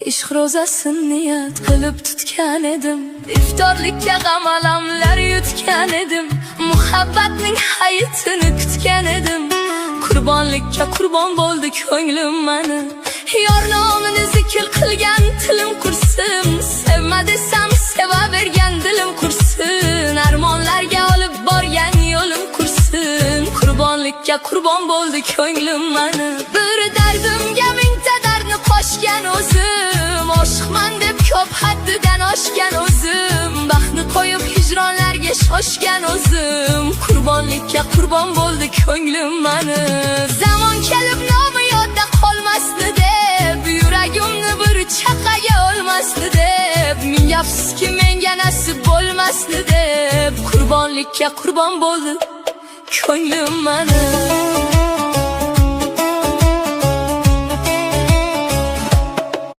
Ishq ro'zasin niyat qilib tutgan edim, iftorlikka g'amalamlar yutgan edim, muhabbatning hayitini kutgan edim. Qurbonlikka qurbon bo'ldi ko'nglim mani, yor nomini zikr qilgan tilim qursin. Sevma desam sevavergan dilim qursin, armonlarga olib borgan yo'lim qursin. Qurbonlikka qurbon bo'ldi ko'nglim mani, bir dardimga mingta dardni qo'shgan o'zim, oshiqman deb ko'p haddidan oshgan o'zim, baxtni qo'yib hijronlarga shoshgan o'zim. Qurbonlikka qurbon bo'ldi ko'nglim mani, zamon kelib nomi yodda qolmasdi deb, yuragimni bir chaqaga olmasdi deb, ming afsuski menga nasib bo'lmasdi deb. Qurbonlikka qurbon bo'ldi ko'nglim mani.